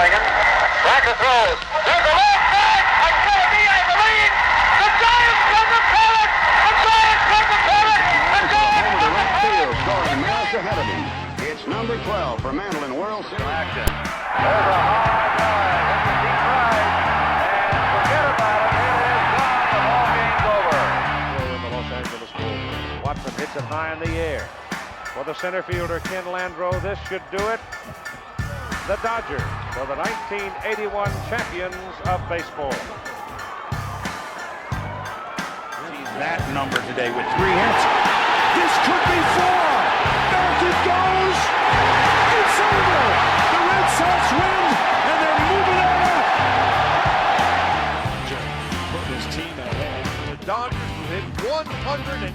swinging. Backer throws. There's a long pass. It's going to be, I believe, the Giants come to call it. The Giants come to call it. The Giants Over the right field, scoring miles ahead of him. It's number 12 for Mandolin World Series. action. There's a hard drive. It's a deep right. And forget about it. It is gone. The ball game's over. In the Los Angeles Bulls. Watson hits it high in the air. For the center fielder, Ken Landreau, this should do it. The Dodgers are the 1981 champions of baseball. Sees that number today with 3 hits. This could be 4. Back it goes. It's over. The Red Sox win, and they're moving on. Put his team ahead. The Dodgers hit 118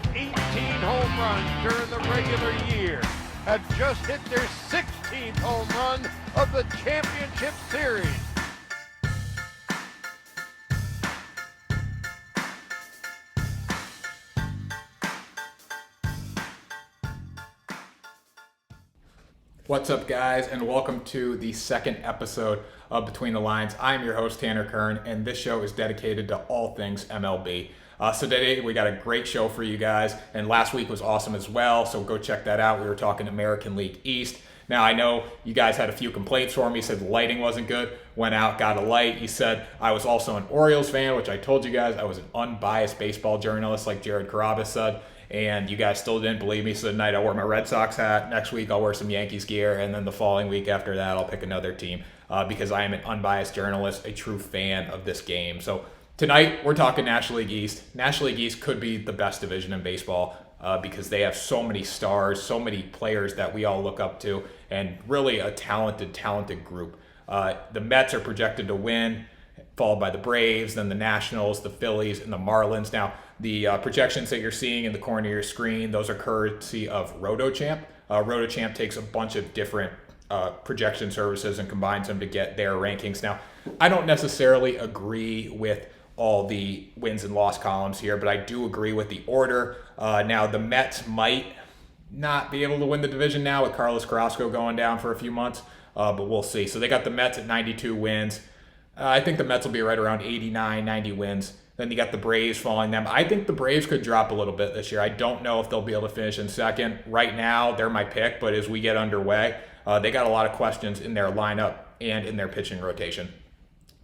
home runs during the regular year, have just hit their 16th home run of the championship series. What's up, guys, and welcome to the second episode of Between the Lines. I'm your host, Tanner Kern, and this show is dedicated to all things MLB. So today we got a great show for you guys, and last week was awesome as well, so go check that out. We were talking American League East. Now, I know you guys had a few complaints for me. You said the lighting wasn't good. Went out, got a light. You said I was also an Orioles fan, which I told you guys I was an unbiased baseball journalist, like Jared Carrabis said. And you guys still didn't believe me, so tonight I wore my Red Sox hat. Next week I'll wear some Yankees gear, and then the following week after that I'll pick another team because I am an unbiased journalist, a true fan of this game. So tonight we're talking National League East. National League East could be the best division in baseball because they have so many stars, so many players that we all look up to, and really a talented group. The Mets are projected to win, followed by the Braves, then the Nationals, the Phillies, and the Marlins. Now, the projections that you're seeing in the corner of your screen, those are courtesy of RotoChamp. RotoChamp takes a bunch of different projection services and combines them to get their rankings. Now, I don't necessarily agree with all the wins and loss columns here, but I do agree with the order. Now, the Mets might not be able to win the division now with Carlos Carrasco going down for a few months, but we'll see. So they got the Mets at 92 wins. I think the Mets will be right around 89, 90 wins. Then you got the Braves following them. I think the Braves could drop a little bit this year. I don't know if they'll be able to finish in second. Right now, they're my pick, but as we get underway, they got a lot of questions in their lineup and in their pitching rotation.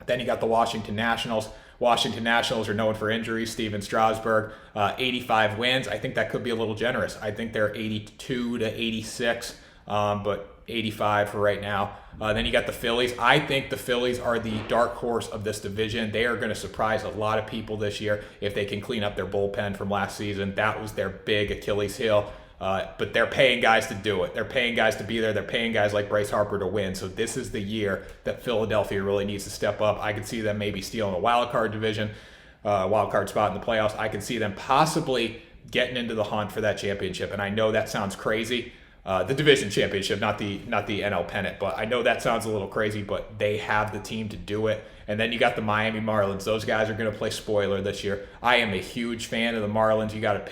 Then you got the Washington Nationals. Washington Nationals are known for injuries. Steven Strasburg, 85 wins. I think that could be a little generous. I think they're 82 to 86, but 85 for right now. Then you got the Phillies. I think the Phillies are the dark horse of this division. They are going to surprise a lot of people this year if they can clean up their bullpen from last season. That was their big Achilles heel. But they're paying guys to do it. They're paying guys to be there. They're paying guys like Bryce Harper to win. So this is the year that Philadelphia really needs to step up. I could see them maybe stealing a wild card spot in the playoffs. I could see them possibly getting into the hunt for that championship. And I know that sounds crazy. The division championship, not the NL pennant, but I know that sounds a little crazy, but they have the team to do it. And then you got the Miami Marlins. Those guys are going to play spoiler this year. I am a huge fan of the Marlins. You got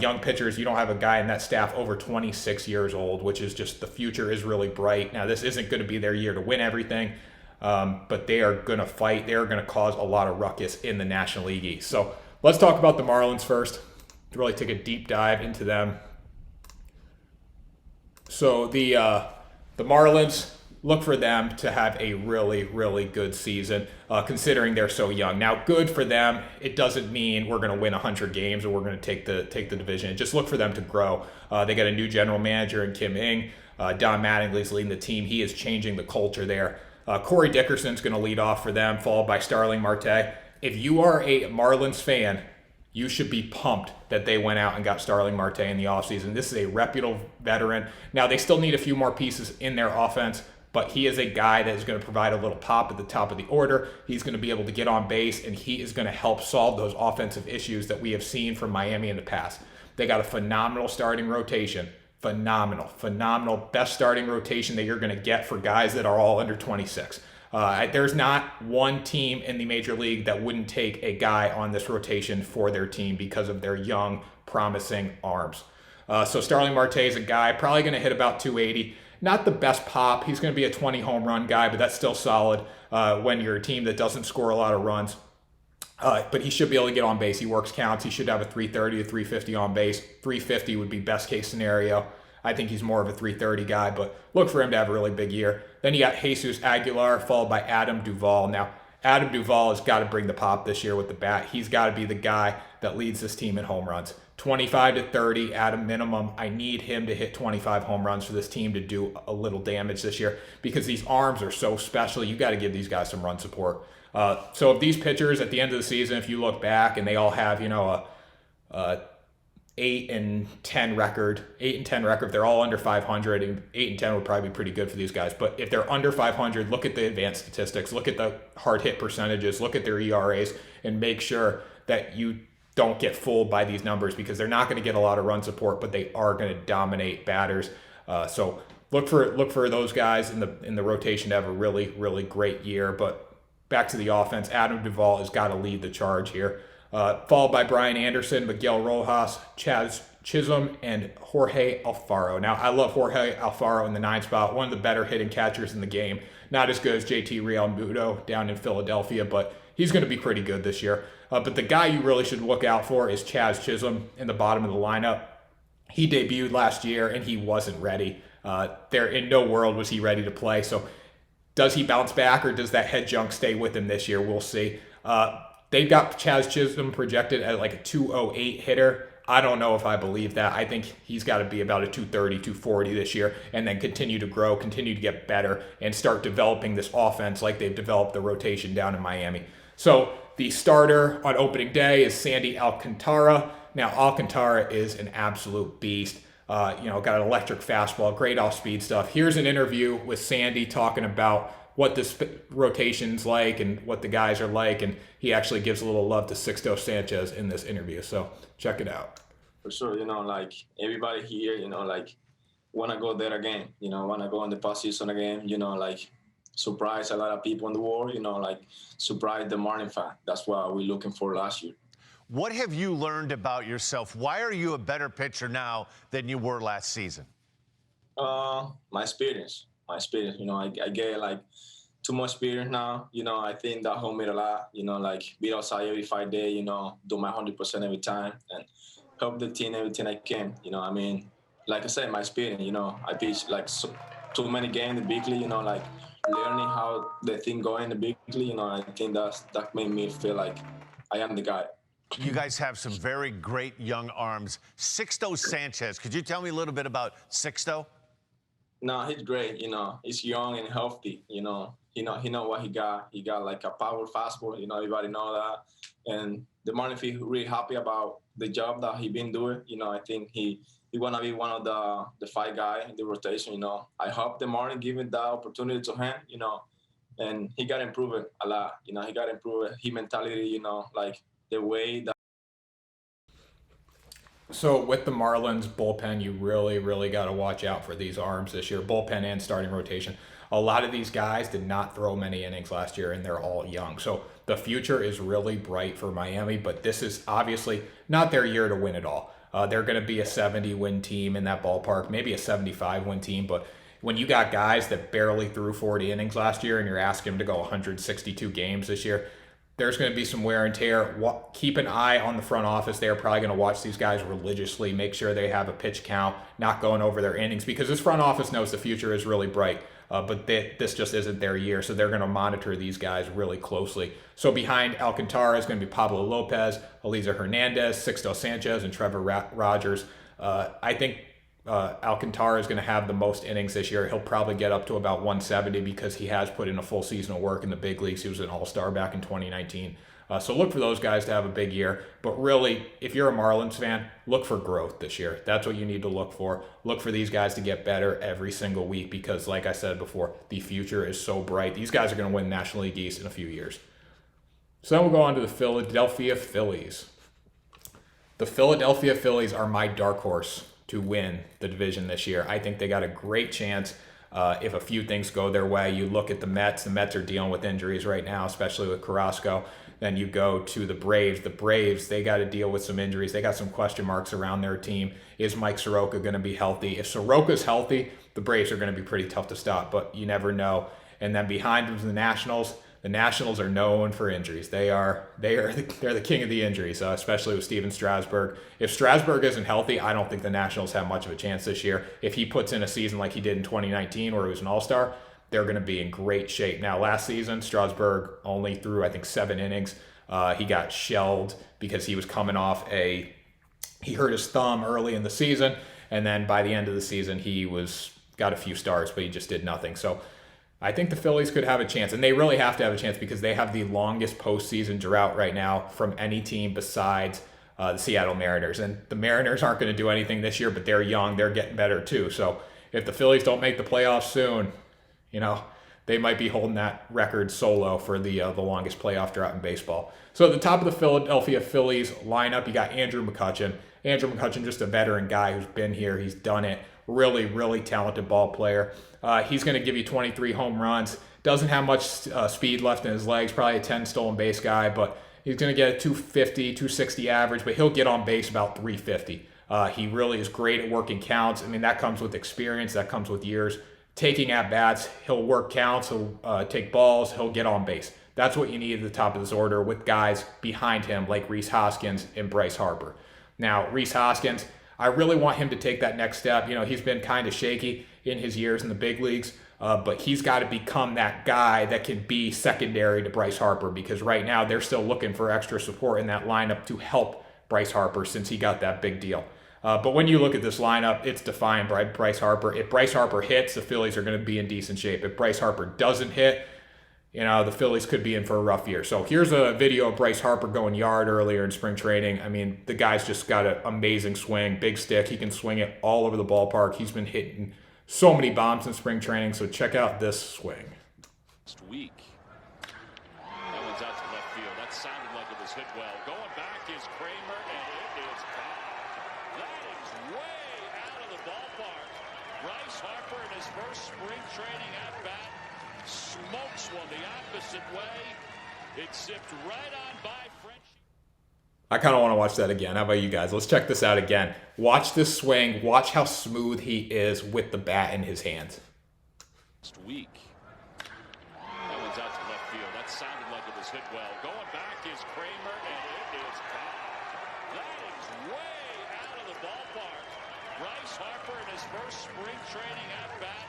young pitchers. You don't have a guy in that staff over 26 years old, which is just, the future is really bright. Now, this isn't going to be their year to win everything, but they are going to fight. They are going to cause a lot of ruckus in the National League East. So let's talk about the Marlins first, to really take a deep dive into them. So the Marlins, look for them to have a really, really good season, considering they're so young. Now, good for them. It doesn't mean we're going to win 100 games or we're going to take the division. Just look for them to grow. They got a new general manager in Kim Ng. Don Mattingly's leading the team. He is changing the culture there. Corey Dickerson's going to lead off for them, followed by Starling Marte. If you are a Marlins fan, you should be pumped that they went out and got Starling Marte in the offseason. This is a reputable veteran. Now, they still need a few more pieces in their offense, but he is a guy that is going to provide a little pop at the top of the order. He's going to be able to get on base, and he is going to help solve those offensive issues that we have seen from Miami in the past. They got a phenomenal starting rotation. Phenomenal. Best starting rotation that you're going to get for guys that are all under 26. There's not one team in the major league that wouldn't take a guy on this rotation for their team because of their young, promising arms. So Starling Marte is a guy probably going to hit about 280. Not the best pop. He's going to be a 20 home run guy, but that's still solid when you're a team that doesn't score a lot of runs. But he should be able to get on base. He works counts. He should have a 330 to 350 on base. 350 would be best case scenario. I think he's more of a 330 guy, but look for him to have a really big year. Then you got Jesus Aguilar, followed by Adam Duvall. Now, Adam Duvall has got to bring the pop this year with the bat. He's got to be the guy that leads this team in home runs. 25 to 30 at a minimum. I need him to hit 25 home runs for this team to do a little damage this year because these arms are so special. You got to give these guys some run support. So if these pitchers at the end of the season, if you look back and they all have, a 8-10 record, if they're all under 500, and 8-10 would probably be pretty good for these guys. But if they're under 500, look at the advanced statistics, look at the hard hit percentages, look at their ERAs, and make sure that you don't get fooled by these numbers because they're not going to get a lot of run support, but they are going to dominate batters. So look for those guys in the rotation to have a really, really great year. But back to the offense, Adam Duvall has got to lead the charge here. Followed by Brian Anderson, Miguel Rojas, Chaz Chisholm, and Jorge Alfaro. Now, I love Jorge Alfaro in the 9 spot, one of the better hitting catchers in the game. Not as good as JT Realmuto down in Philadelphia, but he's going to be pretty good this year. But the guy you really should look out for is Chaz Chisholm in the bottom of the lineup. He debuted last year, and he wasn't ready. There in no world was he ready to play. So does he bounce back, or does that head junk stay with him this year? We'll see. They've got Chaz Chisholm projected as like a 208 hitter. I don't know if I believe that. I think he's got to be about a 230, 240 this year and then continue to grow, continue to get better, and start developing this offense like they've developed the rotation down in Miami. So the starter on opening day is Sandy Alcantara. Now, Alcantara is an absolute beast. Got an electric fastball, great off-speed stuff. Here's an interview with Sandy talking about what this rotation's like and what the guys are like, and he actually gives a little love to Sixto Sanchez in this interview. So check it out. For sure, everybody here, want to go there again, want to go in the postseason again, surprise a lot of people in the world, surprise the Marlin fan. That's what we're looking for last year. What have you learned about yourself? Why are you a better pitcher now than you were last season? My experience. I get too much experience now. I think that helped me a lot. Be outside every 5 days. Do my 100% every time and help the team everything I can. Like I said, my experience. I pitch too many games in the big league. Learning how the thing go in the big league. I think that made me feel like I am the guy. You guys have some very great young arms. Sixto Sanchez, could you tell me a little bit about Sixto? No, he's great. He's young and healthy. He know what he got. He got a power fastball. Everybody know that. And the Marlins feel really happy about the job that he been doing. I think he wanna be one of the 5 guys in the rotation. I hope the Marlins give him that opportunity to him. And he got improved a lot. He got improved his mentality. The way that. So with the Marlins bullpen, you really, really got to watch out for these arms this year, bullpen and starting rotation. A lot of these guys did not throw many innings last year, and they're all young. So the future is really bright for Miami, but this is obviously not their year to win it all. They're going to be a 70-win team in that ballpark, maybe a 75-win team, but when you got guys that barely threw 40 innings last year and you're asking them to go 162 games this year, there's going to be some wear and tear. Keep an eye on the front office. They're probably going to watch these guys religiously, make sure they have a pitch count, not going over their innings, because this front office knows the future is really bright, but this just isn't their year, so they're going to monitor these guys really closely. So behind Alcantara is going to be Pablo Lopez, Eliezer Hernandez, Sixto Sanchez, and Trevor Rogers. I think Alcantara is going to have the most innings this year. He'll probably get up to about 170 because he has put in a full season of work in the big leagues. He was an all-star back in 2019. So look for those guys to have a big year. But really, if you're a Marlins fan, look for growth this year. That's what you need to look for. Look for these guys to get better every single week because, like I said before, the future is so bright. These guys are going to win National League East in a few years. So then we'll go on to the Philadelphia Phillies. The Philadelphia Phillies are my dark horse to win the division this year. I think they got a great chance if a few things go their way. You look at the Mets. The Mets are dealing with injuries right now, especially with Carrasco. Then you go to the Braves. The Braves, they got to deal with some injuries. They got some question marks around their team. Is Mike Soroka going to be healthy? If Soroka's healthy, the Braves are going to be pretty tough to stop, but you never know. And then behind them is the Nationals. The Nationals are known for injuries. They're the king of the injuries, especially with Steven Strasburg. If Strasburg isn't healthy, I don't think the Nationals have much of a chance this year. If he puts in a season like he did in 2019 where he was an all-star, they're going to be in great shape. Now, last season, Strasburg only threw, I think, 7 innings. He got shelled because he was coming off he hurt his thumb early in the season, and then by the end of the season, he got a few starts, but he just did nothing. So I think the Phillies could have a chance, and they really have to have a chance because they have the longest postseason drought right now from any team besides the Seattle Mariners. And the Mariners aren't going to do anything this year, but they're young. They're getting better too. So if the Phillies don't make the playoffs soon, they might be holding that record solo for the longest playoff drought in baseball. So at the top of the Philadelphia Phillies lineup, you got Andrew McCutchen. Andrew McCutchen, just a veteran guy who's been here. He's done it. Really, really talented ball player. He's going to give you 23 home runs. Doesn't have much speed left in his legs. Probably a 10 stolen base guy, but he's going to get a 250, 260 average, but he'll get on base about 350. He really is great at working counts. I mean, that comes with experience. That comes with years. Taking at-bats, he'll work counts, he'll take balls, he'll get on base. That's what you need at the top of this order with guys behind him like Rhys Hoskins and Bryce Harper. Now, Rhys Hoskins, I really want him to take that next step. He's been kind of shaky in his years in the big leagues, but he's got to become that guy that can be secondary to Bryce Harper because right now they're still looking for extra support in that lineup to help Bryce Harper since he got that big deal. But when you look at this lineup, it's defined by Bryce Harper. If Bryce Harper hits, the Phillies are going to be in decent shape. If Bryce Harper doesn't hit, the Phillies could be in for a rough year. So here's a video of Bryce Harper going yard earlier in spring training. I mean, the guy's just got an amazing swing, big stick. He can swing it all over the ballpark. He's been hitting so many bombs in spring training. So check out this swing. Next week. That one's out to left field. That sounded like it was hit well. Going back is Kramer, and it is gone. That is way out of the ballpark. Bryce Harper in his first spring training at bat smokes one the opposite way. It zipped right on by French. I kind of want to watch that again. How about you guys? Let's check this out again. Watch this swing. Watch how smooth he is with the bat in his hands. Next week. That one's out to left field. That sounded like it was hit well. Going back is Kramer, and it is gone. That is way out of the ballpark. Bryce Harper in his first spring training at bat.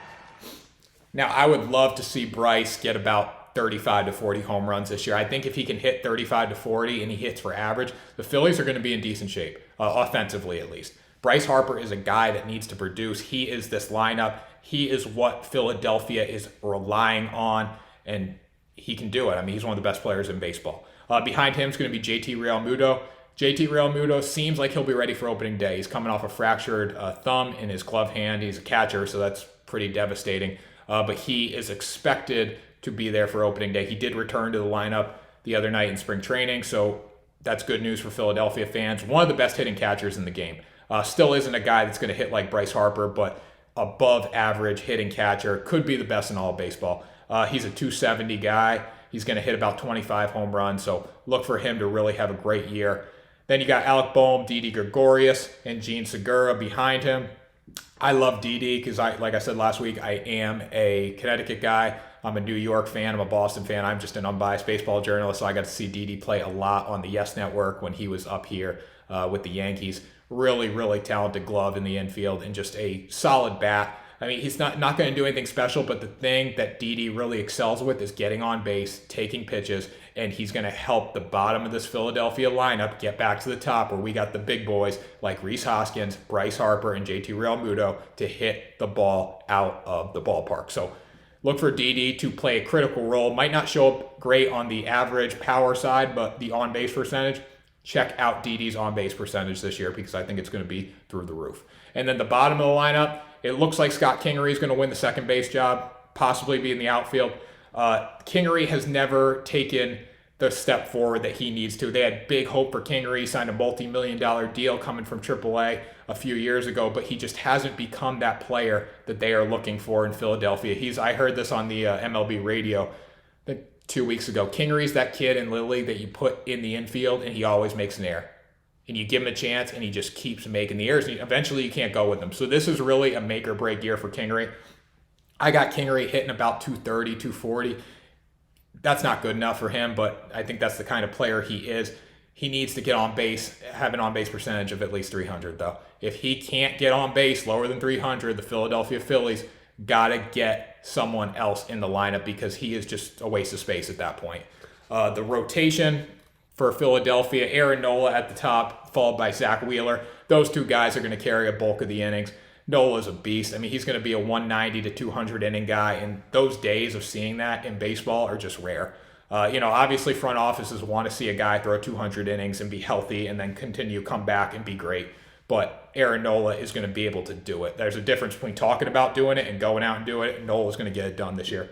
Now, I would love to see Bryce get about 35 to 40 home runs this year. I think if he can hit 35 to 40 and he hits for average, the Phillies are going to be in decent shape, offensively at least. Bryce Harper is a guy that needs to produce. He is this lineup. He is what Philadelphia is relying on, and he can do it. I mean, he's one of the best players in baseball. Behind him is going to be JT Realmuto. JT Realmuto seems like he'll be ready for opening day. He's coming off a fractured thumb in his glove hand. He's a catcher, so that's pretty devastating. But he is expected to be there for opening day. He did return to the lineup the other night in spring training, so that's good news for Philadelphia fans. One of the best hitting catchers in the game. Still isn't a guy that's going to hit like Bryce Harper, but above average hitting catcher. Could be the best in all of baseball. He's a 270 guy. He's going to hit about 25 home runs, so look for him to really have a great year. Then you got Alec Boehm, Didi Gregorius, and Gene Segura behind him. I love Didi because, like I said last week, I am a Connecticut guy. I'm a New York fan. I'm a Boston fan. I'm just an unbiased baseball journalist, so I got to see Didi play a lot on the Yes Network when he was up here with the Yankees. Really, really talented glove in the infield and just a solid bat. I mean, he's not going to do anything special, but the thing that Didi really excels with is getting on base, taking pitches, and he's going to help the bottom of this Philadelphia lineup get back to the top where we got the big boys like Rhys Hoskins, Bryce Harper, and JT Realmuto to hit the ball out of the ballpark. So look for Didi to play a critical role. Might not show up great on the average power side, but the on-base percentage, check out Didi's on-base percentage this year because I think it's going to be through the roof. And then the bottom of the lineup, it looks like Scott Kingery is going to win the second base job, possibly be in the outfield. Kingery has never taken the step forward that he needs to. They had big hope for Kingery. He signed a multi-million-dollar deal coming from AAA a few years ago, but he just hasn't become that player that they are looking for in Philadelphia. I heard this on the MLB radio 2 weeks ago. Kingery's that kid in Little League that you put in the infield and he always makes an error. and you give him a chance and he just keeps making the errors, and eventually you can't go with him. So this is really a make or break year for Kingery. I got Kingery hitting about 230, 240. That's not good enough for him, but I think that's the kind of player he is. He needs to get on base, have an on-base percentage of at least 300, though. If he can't get on base lower than 300, the Philadelphia Phillies got to get someone else in the lineup because he is just a waste of space at that point. The rotation for Philadelphia, Aaron Nola at the top, followed by Zach Wheeler. Those two guys are going to carry a bulk of the innings. Nola's a beast. I mean, he's going to be a 190 to 200 inning guy, and those days of seeing that in baseball are just rare. Obviously front offices want to see a guy throw 200 innings and be healthy and then continue, come back and be great. But Aaron Nola is going to be able to do it. There's a difference between talking about doing it and going out and doing it. And Nola's going to get it done this year.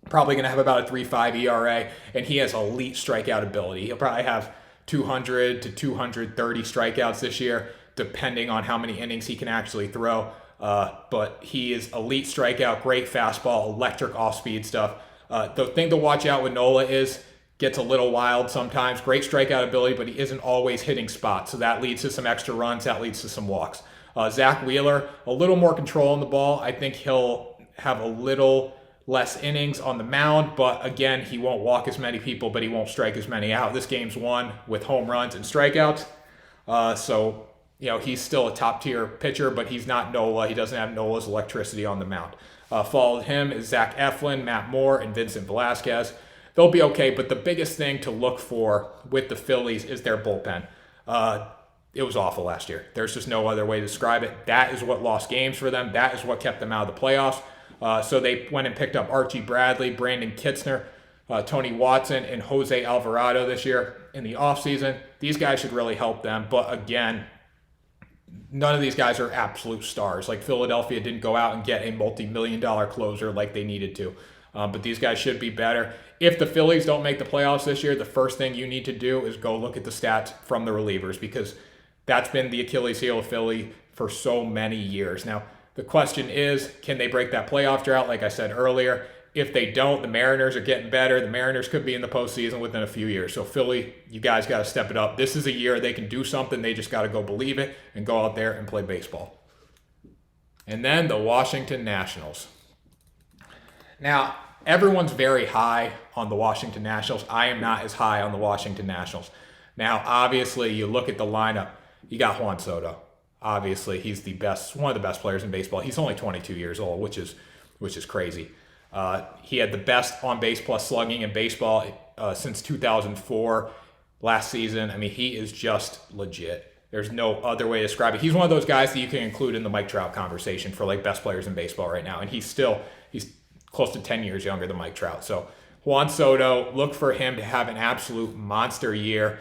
Probably going to have about a 3.5 ERA, and he has elite strikeout ability. He'll probably have 200 to 230 strikeouts this year, depending on how many innings he can actually throw. But he is elite strikeout, great fastball, electric off-speed stuff. The thing to watch out with Nola is gets a little wild sometimes. Great strikeout ability, but he isn't always hitting spots. So that leads to some extra runs. That leads to some walks. Zach Wheeler, a little more control on the ball. I think he'll have a little less innings on the mound, but again, he won't walk as many people, but he won't strike as many out. This game's won with home runs and strikeouts. He's still a top-tier pitcher, but he's not Nola. He doesn't have Nola's electricity on the mound. Followed him is Zach Eflin, Matt Moore, and Vincent Velasquez. They'll be okay, but the biggest thing to look for with the Phillies is their bullpen. It was awful last year. There's just no other way to describe it. That is what lost games for them. That is what kept them out of the playoffs. So they went and picked up Archie Bradley, Brandon Kitzner, Tony Watson, and Jose Alvarado this year in the offseason. These guys should really help them. But again, none of these guys are absolute stars. Like Philadelphia didn't go out and get a multi-million-dollar closer like they needed to. But these guys should be better. If the Phillies don't make the playoffs this year, the first thing you need to do is go look at the stats from the relievers, because that's been the Achilles heel of Philly for so many years. Now, the question is, can they break that playoff drought? Like I said earlier, if they don't, the Mariners are getting better. The Mariners could be in the postseason within a few years. So Philly, you guys got to step it up. This is a year they can do something. They just got to go believe it and go out there and play baseball. And then the Washington Nationals. Now, everyone's very high on the Washington Nationals. I am not as high on the Washington Nationals. Now, obviously, you look at the lineup. You got Juan Soto. Obviously, he's the best, one of the best players in baseball. He's only 22 years old, which is crazy. He had the best on-base plus slugging in baseball since 2004 last season. I mean, he is just legit. There's no other way to describe it. He's one of those guys that you can include in the Mike Trout conversation for like best players in baseball right now. And he's close to 10 years younger than Mike Trout. So Juan Soto, look for him to have an absolute monster year.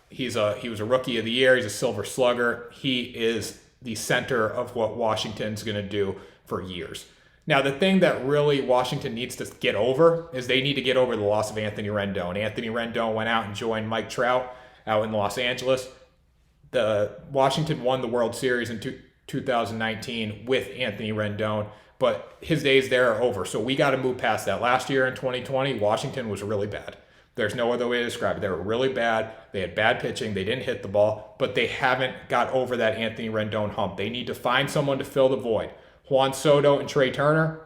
He was a rookie of the year. He's a silver slugger. He is the center of what Washington's going to do for years. Now, the thing that really Washington needs to get over is they need to get over the loss of Anthony Rendon. Anthony Rendon went out and joined Mike Trout out in Los Angeles. Washington won the World Series in 2019 with Anthony Rendon, but his days there are over. So we got to move past that. Last year in 2020, Washington was really bad. There's no other way to describe it. They were really bad. They had bad pitching. They didn't hit the ball, but they haven't got over that Anthony Rendon hump. They need to find someone to fill the void. Juan Soto and Trey Turner,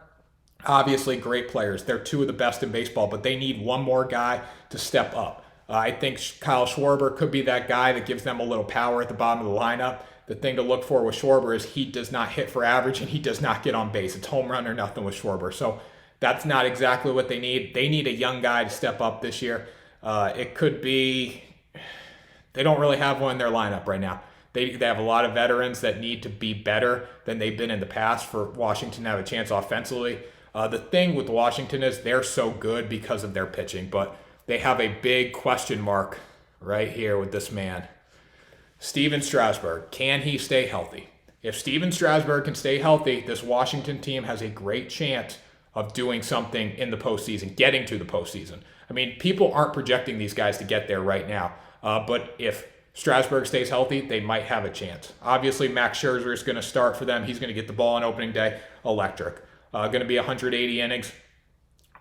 obviously great players. They're two of the best in baseball, but they need one more guy to step up. I think Kyle Schwarber could be that guy that gives them a little power at the bottom of the lineup. The thing to look for with Schwarber is he does not hit for average and he does not get on base. It's home run or nothing with Schwarber. So that's not exactly what they need. They need a young guy to step up this year. It could be, they don't really have one in their lineup right now. They have a lot of veterans that need to be better than they've been in the past for Washington to have a chance offensively. The thing with Washington is they're so good because of their pitching, but they have a big question mark right here with this man. Steven Strasburg, can he stay healthy? If Steven Strasburg can stay healthy, this Washington team has a great chance of doing something in the postseason, getting to the postseason. I mean, people aren't projecting these guys to get there right now, but if Strasburg stays healthy, they might have a chance. Obviously, Max Scherzer is going to start for them. He's going to get the ball on opening day. Electric. Going to be 180 innings.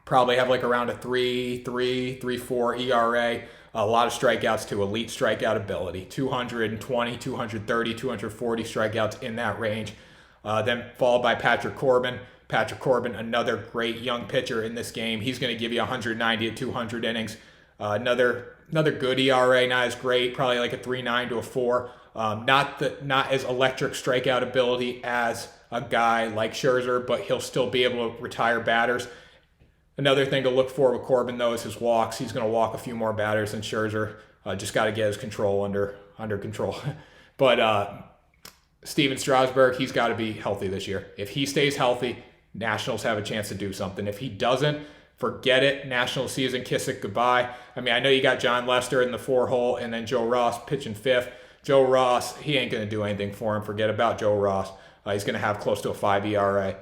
Probably have like around a 3.4 ERA. A lot of strikeouts to elite strikeout ability, 220, 230, 240 strikeouts in that range. Then followed by Patrick Corbin. Patrick Corbin, another great young pitcher in this game. He's going to give you 190 to 200 innings. Another good ERA, not as great, probably like a 3.9 to a 4. Not as electric strikeout ability as a guy like Scherzer, but he'll still be able to retire batters. Another thing to look for with Corbin, though, is his walks. He's going to walk a few more batters than Scherzer. Just got to get his control under control. But Steven Strasburg, he's got to be healthy this year. If he stays healthy, Nationals have a chance to do something. If he doesn't, forget it. National season, kiss it goodbye. I mean, I know you got John Lester in the 4-hole and then Joe Ross pitching 5th. Joe Ross, he ain't going to do anything for him. Forget about Joe Ross. He's going to have close to a 5 ERA.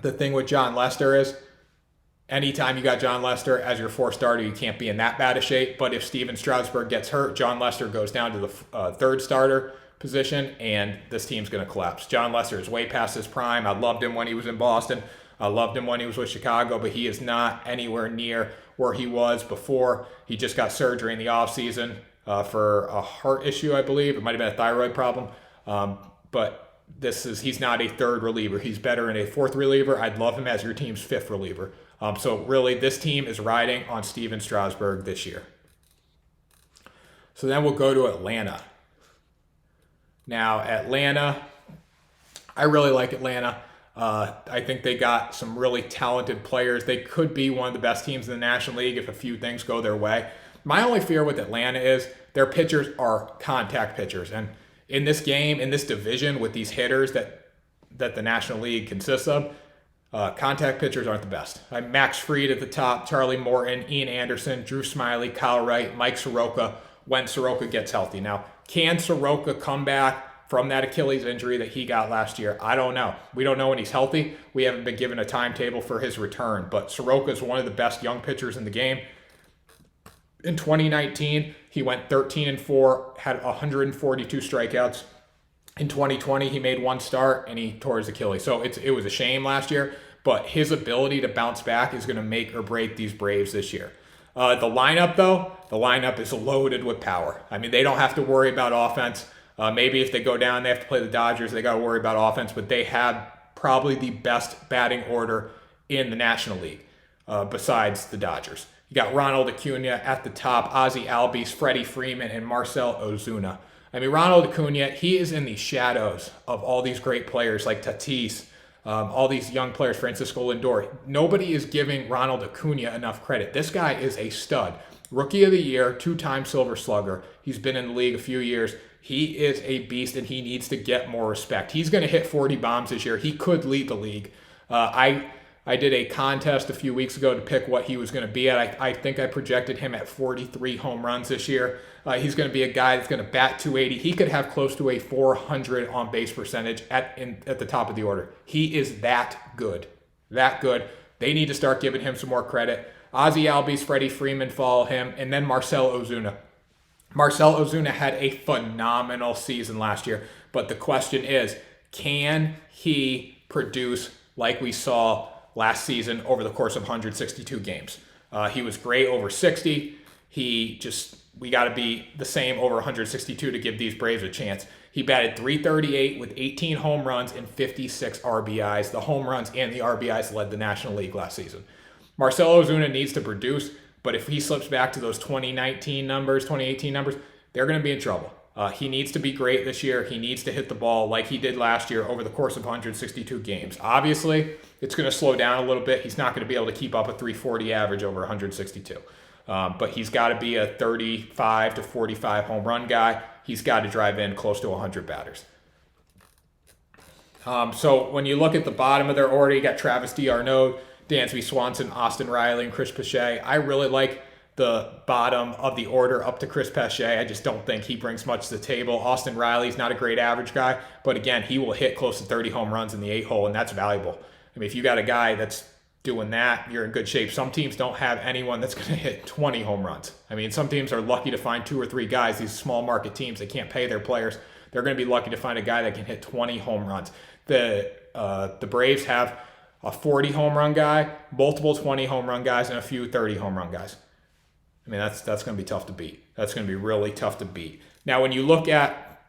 The thing with John Lester is, anytime you got John Lester as your 4th starter, you can't be in that bad of shape. But if Steven Strasburg gets hurt, John Lester goes down to the 3rd starter position, and this team's going to collapse. John Lester is way past his prime. I loved him when he was in Boston. I loved him when he was with Chicago, but he is not anywhere near where he was before. He just got surgery in the offseason for a heart issue, I believe. It might have been a thyroid problem. But he's not a 3rd reliever. He's better in a 4th reliever. I'd love him as your team's 5th reliever. So really, this team is riding on Steven Strasburg this year. So then we'll go to Atlanta. Now, Atlanta, I really like Atlanta. I think they got some really talented players. They could be one of the best teams in the National League if a few things go their way. My only fear with Atlanta is their pitchers are contact pitchers. And in this game, in this division with these hitters that the National League consists of, contact pitchers aren't the best. Max Fried at the top, Charlie Morton, Ian Anderson, Drew Smiley, Kyle Wright, Mike Soroka, when Soroka gets healthy. Now, can Soroka come back from that Achilles injury that he got last year? I don't know. We don't know when he's healthy. We haven't been given a timetable for his return, but Soroka is one of the best young pitchers in the game. In 2019, he went 13-4, had 142 strikeouts. In 2020, he made 1 start and he tore his Achilles. So it was a shame last year, but his ability to bounce back is going to make or break these Braves this year. The lineup is loaded with power. I mean, they don't have to worry about offense. Maybe if they go down, they have to play the Dodgers. They got to worry about offense, but they have probably the best batting order in the National League besides the Dodgers. You got Ronald Acuna at the top, Ozzie Albies, Freddie Freeman, and Marcell Ozuna. I mean, Ronald Acuna, he is in the shadows of all these great players like Tatis, all these young players, Francisco Lindor. Nobody is giving Ronald Acuna enough credit. This guy is a stud. Rookie of the Year, 2-time Silver Slugger. He's been in the league a few years. He is a beast, and he needs to get more respect. He's going to hit 40 bombs this year. He could lead the league. I did a contest a few weeks ago to pick what he was going to be at. I think I projected him at 43 home runs this year. He's going to be a guy that's going to bat 280. He could have close to a 400 on base percentage at the top of the order. He is that good. That good. They need to start giving him some more credit. Ozzie Albies, Freddie Freeman follow him, and then Marcell Ozuna. Marcell Ozuna had a phenomenal season last year, but the question is, can he produce like we saw last season over the course of 162 games? He was great over 60. We got to be the same over 162 to give these Braves a chance. He batted .338 with 18 home runs and 56 RBIs. The home runs and the RBIs led the National League last season. Marcell Ozuna needs to produce, but if he slips back to those 2019 numbers, 2018 numbers, they're going to be in trouble. He needs to be great this year. He needs to hit the ball like he did last year over the course of 162 games. Obviously, it's going to slow down a little bit. He's not going to be able to keep up a .340 average over 162. But he's got to be a 35 to 45 home run guy. He's got to drive in close to 100 batters. So when you look at the bottom of their order, you got Travis d'Arnaud, Dansby Swanson, Austin Riley, and Chris Pache. I really like the bottom of the order up to Chris Pache. I just don't think he brings much to the table. Austin Riley's not a great average guy, but again, he will hit close to 30 home runs in the 8-hole, and that's valuable. I mean, if you got a guy that's doing that, you're in good shape. Some teams don't have anyone that's going to hit 20 home runs. I mean, some teams are lucky to find 2 or 3 guys. These small market teams, they can't pay their players. They're going to be lucky to find a guy that can hit 20 home runs. The Braves have a 40 home run guy, multiple 20 home run guys, and a few 30 home run guys. I mean, that's going to be tough to beat. That's going to be really tough to beat. Now, when you look at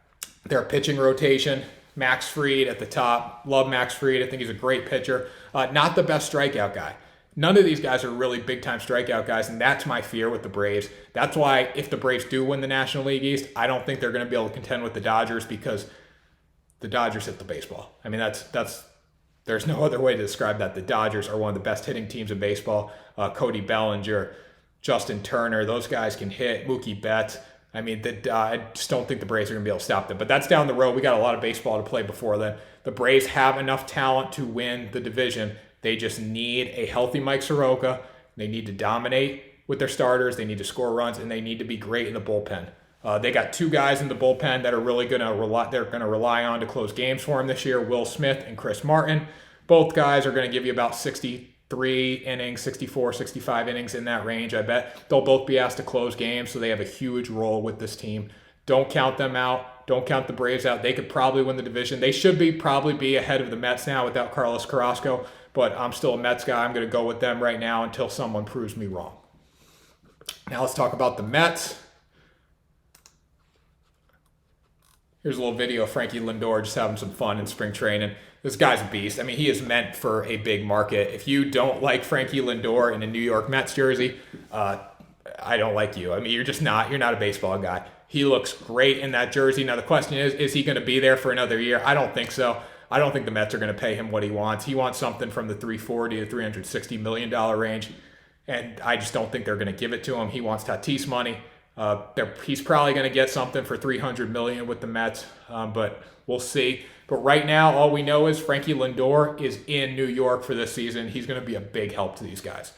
their pitching rotation, Max Fried at the top. Love Max Fried. I think he's a great pitcher. Not the best strikeout guy. None of these guys are really big-time strikeout guys, and that's my fear with the Braves. That's why if the Braves do win the National League East, I don't think they're going to be able to contend with the Dodgers because the Dodgers hit the baseball. I mean, there's no other way to describe that. The Dodgers are one of the best hitting teams in baseball. Cody Bellinger, Justin Turner, those guys can hit. Mookie Betts. I mean, I just don't think the Braves are going to be able to stop them. But that's down the road. We got a lot of baseball to play before then. The Braves have enough talent to win the division. They just need a healthy Mike Soroka. They need to dominate with their starters. They need to score runs, and they need to be great in the bullpen. They got two guys in the bullpen that are really going to rely on to close games for them this year, Will Smith and Chris Martin. Both guys are going to give you about 63 innings, 64, 65 innings in that range. I bet they'll both be asked to close games, so they have a huge role with this team. Don't count them out. Don't count the Braves out. They could probably win the division. They should probably be ahead of the Mets now without Carlos Carrasco, but I'm still a Mets guy. I'm going to go with them right now until someone proves me wrong. Now let's talk about the Mets. Here's a little video of Frankie Lindor just having some fun in spring training. This guy's a beast. I mean, he is meant for a big market. If you don't like Frankie Lindor in a New York Mets jersey, I don't like you. I mean, you're not a baseball guy. He looks great in that jersey. Now, the question is he going to be there for another year? I don't think so. I don't think the Mets are going to pay him what he wants. He wants something from the $340 to $360 million range, and I just don't think they're going to give it to him. He wants Tatis money. He's probably going to get something for $300 million with the Mets, but we'll see. But right now, all we know is Frankie Lindor is in New York for this season. He's going to be a big help to these guys.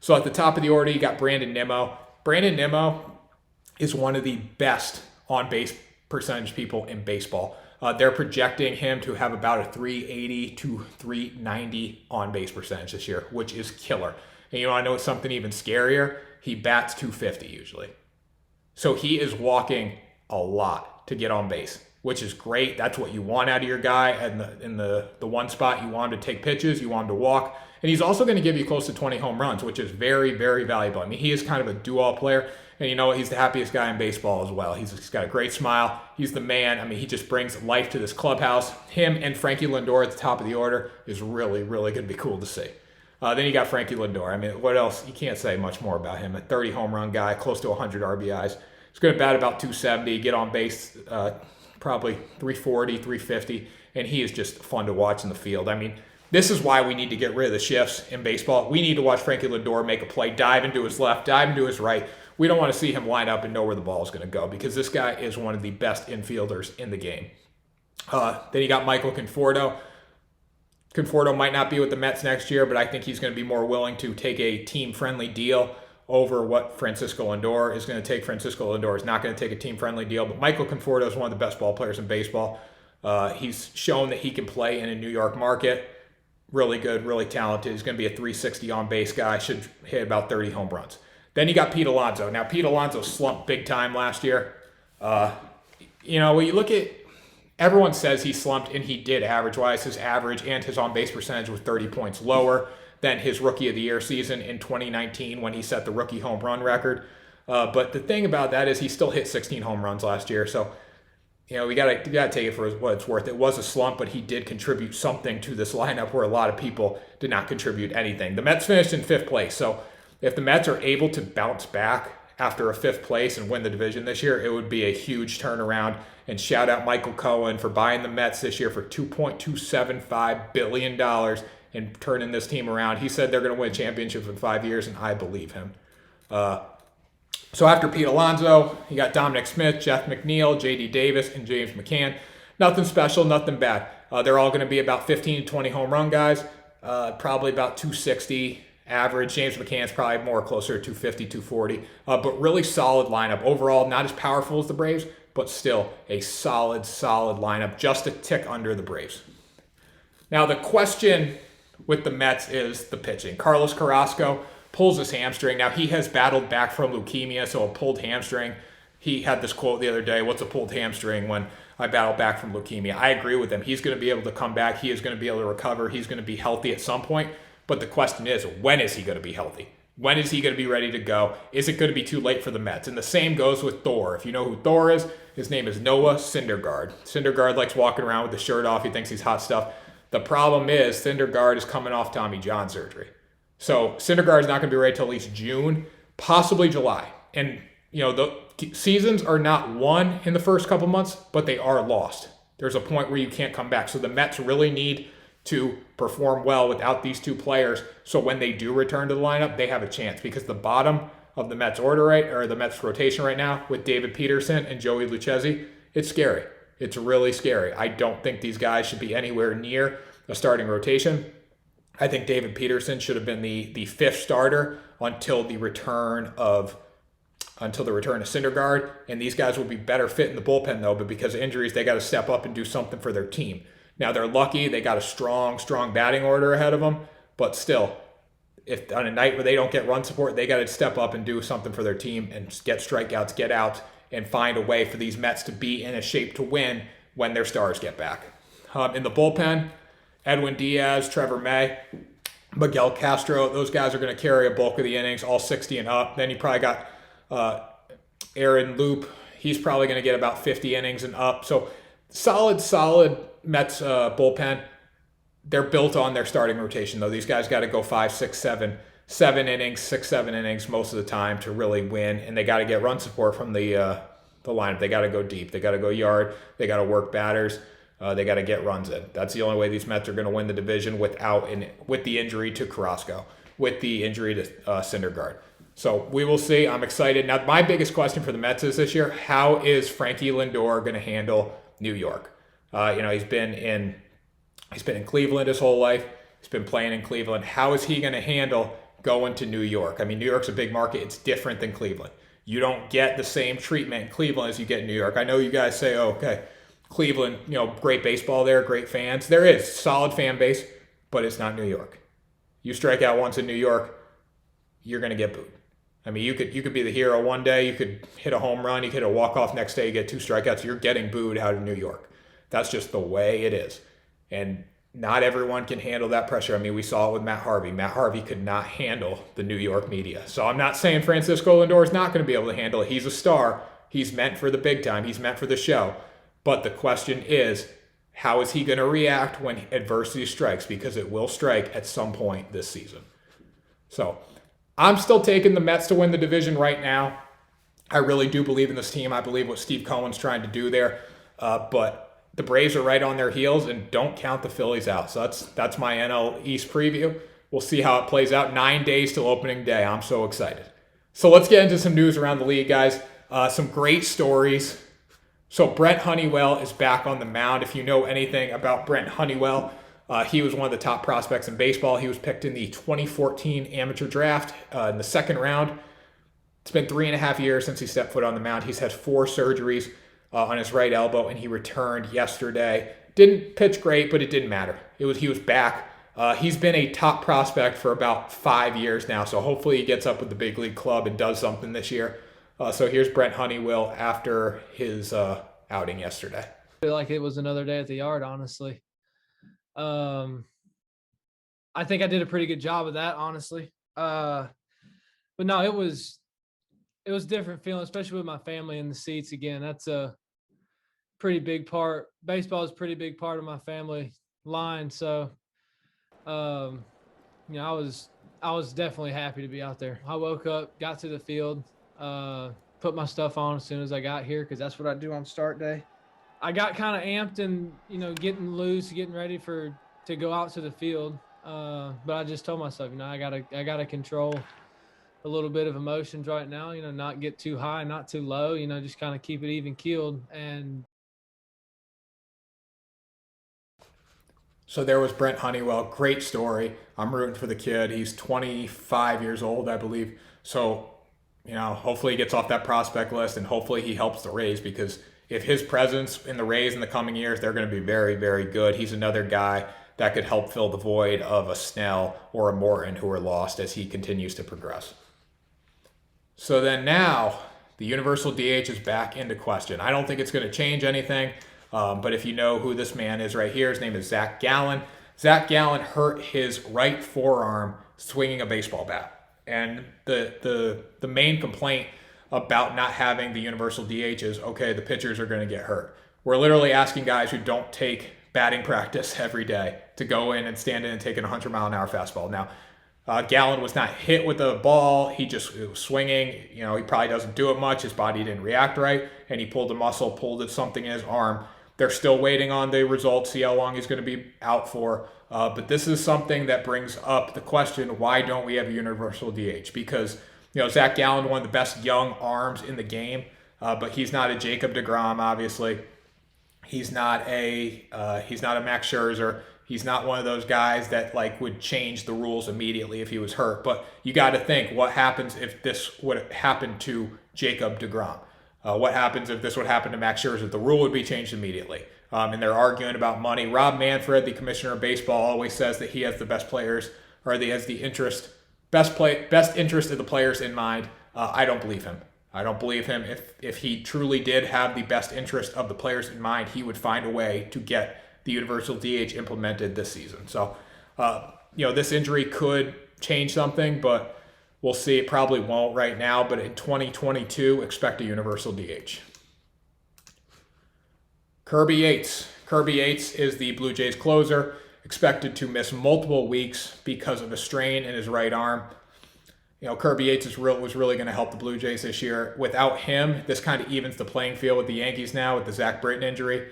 So at the top of the order, you got Brandon Nimmo. Brandon Nimmo is one of the best on-base percentage people in baseball. They're projecting him to have about a 380 to 390 on-base percentage this year, which is killer. And you know, I know it's something even scarier. He bats 250 usually. So he is walking a lot to get on base, which is great. That's what you want out of your guy. And in the one spot, you want him to take pitches, you want him to walk. And he's also going to give you close to 20 home runs, which is very, very valuable. I mean, he is kind of a do-all player. And you know what? He's the happiest guy in baseball as well. He's got a great smile. He's the man. I mean, he just brings life to this clubhouse. Him and Frankie Lindor at the top of the order is really, really going to be cool to see. Then you got Frankie Lindor. I mean, what else? You can't say much more about him. A 30 home run guy, close to 100 RBIs. He's going to bat about 270, get on base probably 340, 350, and he is just fun to watch in the field. I mean, this is why we need to get rid of the shifts in baseball. We need to watch Frankie Lindor make a play, dive into his left, dive into his right. We don't want to see him line up and know where the ball is going to go because this guy is one of the best infielders in the game. Then you got Michael Conforto. Conforto might not be with the Mets next year, but I think he's going to be more willing to take a team-friendly deal over what Francisco Lindor is going to take. Francisco Lindor is not going to take a team-friendly deal, but Michael Conforto is one of the best ball players in baseball. He's shown that he can play in a New York market. Really good, really talented. He's going to be a 360 on-base guy. Should hit about 30 home runs. Then you got Pete Alonso. Now, Pete Alonso slumped big time last year. You know, when you look at, everyone says he slumped, and he did average-wise. His average and his on-base percentage was 30 points lower than his Rookie of the Year season in 2019 when he set the rookie home run record. But the thing about that is he still hit 16 home runs last year. So, you know, we gotta take it for what it's worth. It was a slump, but he did contribute something to this lineup where a lot of people did not contribute anything. The Mets finished in 5th place. So if the Mets are able to bounce back after a 5th place and win the division this year, it would be a huge turnaround. And shout out Michael Cohen for buying the Mets this year for $2.275 billion and turning this team around. He said they're going to win championships in 5 years, and I believe him. So after Pete Alonso, you got Dominic Smith, Jeff McNeil, J.D. Davis, and James McCann. Nothing special, nothing bad. They're all going to be about 15 to 20 home run guys, probably about 260 average. James McCann's probably more closer to 250, 240. But really solid lineup. Overall, not as powerful as the Braves, but still a solid lineup, just a tick under the Braves. Now, the question with the Mets is the pitching. Carlos Carrasco pulls his hamstring. Now, he has battled back from leukemia, so a pulled hamstring. He had this quote the other day, "What's a pulled hamstring when I battle back from leukemia?" I agree with him. He's going to be able to come back. He is going to be able to recover. He's going to be healthy at some point. But the question is, when is he going to be healthy? When is he going to be ready to go? Is it going to be too late for the Mets? And the same goes with Thor. If you know who Thor is, his name is Noah Syndergaard. Syndergaard likes walking around with the shirt off. He thinks he's hot stuff. The problem is Syndergaard is coming off Tommy John surgery. So Syndergaard is not going to be ready till at least June, possibly July. And, the seasons are not won in the first couple months, but they are lost. There's a point where you can't come back. So the Mets really need to perform well without these two players. So when they do return to the lineup, they have a chance, because the bottom of the Mets the Mets rotation right now with David Peterson and Joey Lucchesi, it's scary. It's really scary. I don't think these guys should be anywhere near a starting rotation. I think David Peterson should have been the fifth starter until the return of Syndergaard, and these guys will be better fit in the bullpen though, but because of injuries, they got to step up and do something for their team. Now they're lucky, they got a strong batting order ahead of them, but still, if on a night where they don't get run support, they got to step up and do something for their team and get strikeouts, get outs, and find a way for these Mets to be in a shape to win when their stars get back. In the bullpen, Edwin Diaz, Trevor May, Miguel Castro, those guys are going to carry a bulk of the innings, all 60 and up. Then you probably got Aaron Loop. He's probably going to get about 50 innings and up. So solid Mets bullpen. They're built on their starting rotation, though. These guys got to go 5, 6, 7 innings, 6, 7 innings most of the time to really win. And they got to get run support from the lineup. They got to go deep. They got to go yard. They got to work batters. They got to get runs in. That's the only way these Mets are going to win the division with the injury to Carrasco, with the injury to Syndergaard. So we will see. I'm excited. Now, my biggest question for the Mets is this year, how is Frankie Lindor going to handle New York? He's been in Cleveland his whole life. He's been playing in Cleveland. How is he going to handle going to New York? I mean, New York's a big market. It's different than Cleveland. You don't get the same treatment in Cleveland as you get in New York. I know you guys say, oh, okay, Cleveland, great baseball there, great fans. There is solid fan base, but it's not New York. You strike out once in New York, you're going to get booed. I mean, you could be the hero one day, you could hit a home run, you could hit a walk-off next day, you get 2 strikeouts, you're getting booed out of New York. That's just the way it is. And not everyone can handle that pressure. I mean, we saw it with Matt Harvey. Matt Harvey could not handle the New York media. So I'm not saying Francisco Lindor is not going to be able to handle it. He's a star. He's meant for the big time. He's meant for the show. But the question is, how is he going to react when adversity strikes? Because it will strike at some point this season. So I'm still taking the Mets to win the division right now. I really do believe in this team. I believe what Steve Cohen's trying to do there. But the Braves are right on their heels, and don't count the Phillies out. So that's my NL East preview. We'll see how it plays out. 9 days till opening day. I'm so excited. So let's get into some news around the league, guys. Some great stories. So Brent Honeywell is back on the mound. If you know anything about Brent Honeywell, he was one of the top prospects in baseball. He was picked in the 2014 amateur draft in the second round. It's been 3.5 years since he stepped foot on the mound. He's had 4 surgeries on his right elbow, and he returned yesterday. Didn't pitch great, but it didn't matter. He was back. He's been a top prospect for about 5 years now, so hopefully he gets up with the big league club and does something this year. So here's Brent Honeywell after his outing yesterday. I feel like it was another day at the yard, honestly. I think I did a pretty good job of that, honestly. But no, it was different feeling, especially with my family in the seats again. That's a pretty big part. Baseball is a pretty big part of my family line. So, I was definitely happy to be out there. I woke up, got to the field, put my stuff on as soon as I got here, because that's what I do on start day. I got kind of amped and, getting loose, getting ready to go out to the field. But I just told myself, I gotta control a little bit of emotions right now, not get too high, not too low, just kind of keep it even keeled. And so there was Brent Honeywell. Great story. I'm rooting for the kid. He's 25 years old, I believe. So, hopefully he gets off that prospect list, and hopefully he helps the Rays, because if his presence in the Rays in the coming years, they're going to be very, very good. He's another guy that could help fill the void of a Snell or a Morton who are lost as he continues to progress. So then now the universal DH is back into question. I don't think it's going to change anything, but if you know who this man is right here, his name is Zach Gallen. Zach Gallen hurt his right forearm swinging a baseball bat. And the main complaint about not having the universal DH is, okay, the pitchers are going to get hurt. We're literally asking guys who don't take batting practice every day to go in and stand in and take a 100-mile-an-hour fastball. Now, Gallen was not hit with the ball. He was swinging. He probably doesn't do it much. His body didn't react right, and he pulled a muscle, pulled something in his arm. They're still waiting on the results, see how long he's going to be out for. But this is something that brings up the question, why don't we have a universal DH? Because, Zach Gallen, one of the best young arms in the game, but he's not a Jacob deGrom, obviously. He's not a Max Scherzer. He's not one of those guys that would change the rules immediately if he was hurt. But you got to think, what happens if this would happen to Jacob deGrom? What happens if this would happen to Max Scherzer? The rule would be changed immediately. And they're arguing about money. Rob Manfred, the commissioner of baseball, always says that he has the best players, or he has the best interest of the players in mind. I don't believe him. I don't believe him. If he truly did have the best interest of the players in mind, he would find a way to get the universal DH implemented this season. So, this injury could change something, but we'll see. It probably won't right now, but in 2022, expect a universal DH. Kirby Yates. Kirby Yates is the Blue Jays closer, expected to miss multiple weeks because of a strain in his right arm. Kirby Yates was really going to help the Blue Jays this year. Without him, this kind of evens the playing field with the Yankees now with the Zach Britton injury.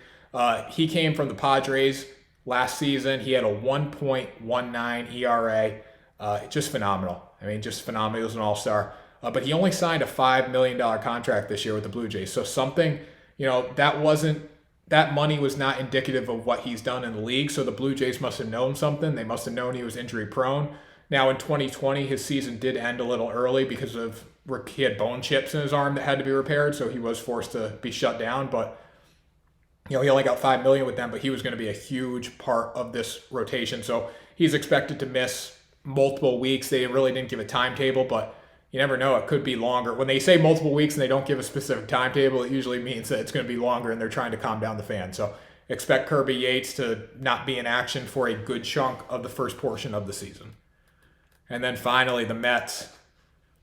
He came from the Padres last season. He had a 1.19 ERA. Just phenomenal. Just phenomenal. He was an all-star. But he only signed a $5 million contract this year with the Blue Jays. So something, that money was not indicative of what he's done in the league. So the Blue Jays must have known something. They must have known he was injury prone. Now in 2020, his season did end a little early because he had bone chips in his arm that had to be repaired. So he was forced to be shut down. But he only got $5 million with them, but he was going to be a huge part of this rotation. So he's expected to miss multiple weeks. They really didn't give a timetable, but you never know. It could be longer. When they say multiple weeks and they don't give a specific timetable, it usually means that it's going to be longer and they're trying to calm down the fans. So expect Kirby Yates to not be in action for a good chunk of the first portion of the season. And then finally, the Mets.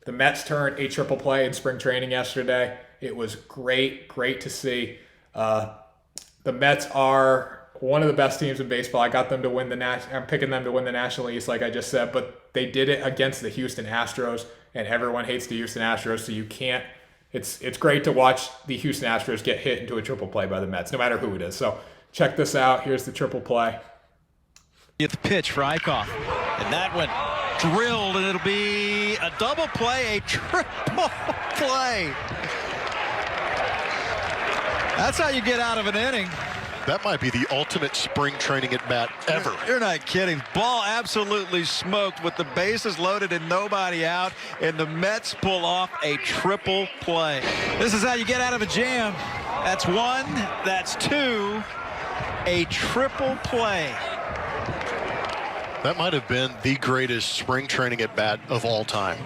The Mets turned a triple play in spring training yesterday. It was great to see. The Mets are one of the best teams in baseball. I got them to win I'm picking them to win the National East, like I just said, but they did it against the Houston Astros, and everyone hates the Houston Astros, so you can't. It's great to watch the Houston Astros get hit into a triple play by the Mets, no matter who it is. So check this out. Here's the triple play. Get the pitch for Eichhoff, and that one drilled, and it'll be a double play, a triple play. That's how you get out of an inning. That might be the ultimate spring training at bat ever. You're not kidding. Ball absolutely smoked with the bases loaded and nobody out, and the Mets pull off a triple play. This is how you get out of a jam. That's one, that's two, a triple play. That might have been the greatest spring training at bat of all time.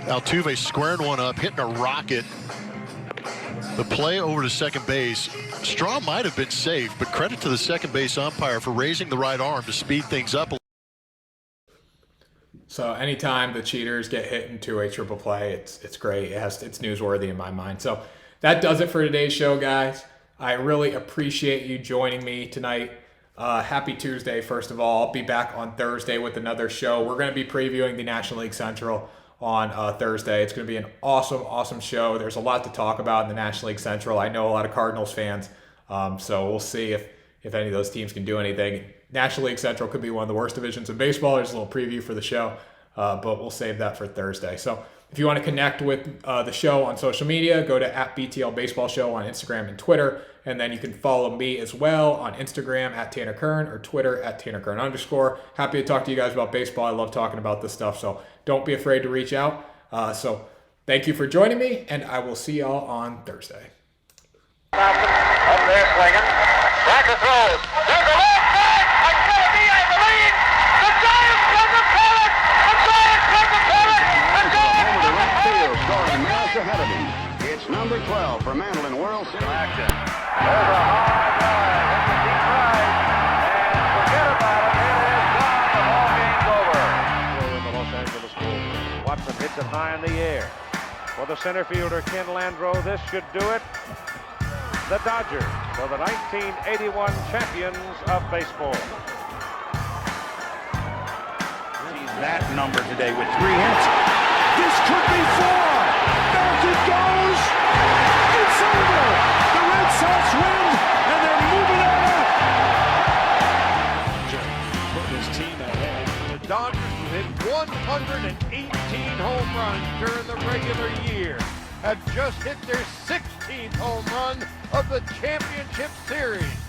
Altuve squaring one up, hitting a rocket. The play over to second base. Straw might have been safe, but credit to the second base umpire for raising the right arm to speed things up. So anytime the cheaters get hit into a triple play, it's great. It's newsworthy in my mind. So that does it for today's show, guys. I really appreciate you joining me tonight. Happy Tuesday, first of all. I'll be back on Thursday with another show. We're going to be previewing the National League Central on Thursday. It's going to be an awesome show. There's a lot to talk about in the National League Central. I know a lot of Cardinals fans, so we'll see if any of those teams can do anything. National League Central could be one of the worst divisions in baseball. There's a little preview for the show, but we'll save that for Thursday. So if you want to connect with the show on social media, go to @BTL Baseball Show on Instagram and Twitter. And then you can follow me as well on Instagram @TannerKern or Twitter @TannerKern_. Happy to talk to you guys about baseball. I love talking about this stuff, so don't be afraid to reach out. So thank you for joining me, and I will see y'all on Thursday. Up there swinging. Backer throws. There's a left back. It's going to be, I believe, the Giants from the pellets. The Giants from the pellets. The Giants Over to from the left pellets. field, scoring miles ahead of him. It's number 12 for Mandolin World Series. Action. There's a hard drive. It's a deep right. And forget about it. It is gone. The ball game's over. In the Los Angeles Bowl. Watson hits it high in the air. For the center fielder, Ken Landreau, this should do it. The Dodgers are the 1981 champions of baseball. That number today with 3 hits. This could be 4. Back it goes. It's over. The Red Sox win, and they're moving on up. Put his team ahead. The Dodgers, who hit 118 home runs during the regular year, have just hit their 16th home run of the championship series.